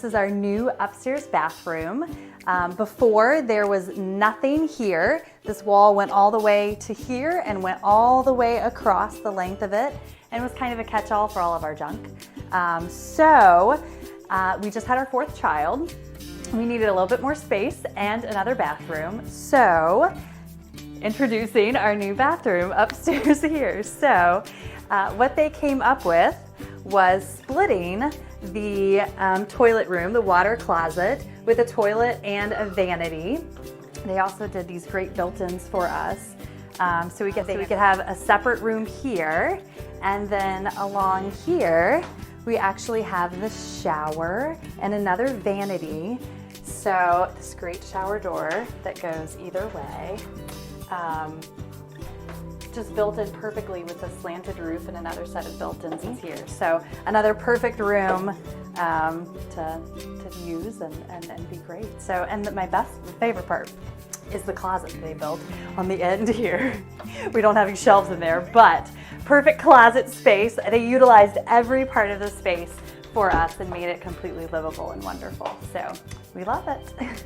this is our new upstairs bathroom. Before, there was nothing here. This wall went all the way to here and went all the way across the length of it, and was kind of a catch-all for all of our junk. We just had our 4th child. We needed a little bit more space and another bathroom. So, introducing our new bathroom upstairs here. So, what they came up with was splitting the toilet room, the water closet, with a toilet and a vanity. They also did these great built-ins for us. So we could have a separate room here, and then along here, we actually have the shower and another vanity. So this great shower door that goes either way. Just built in perfectly with a slanted roof and another set of built-ins is here. So another perfect room to use and be great. So, and my favorite part is the closet they built on the end here. We don't have any shelves in there, but perfect closet space. They utilized every part of the space for us and made it completely livable and wonderful. So we love it.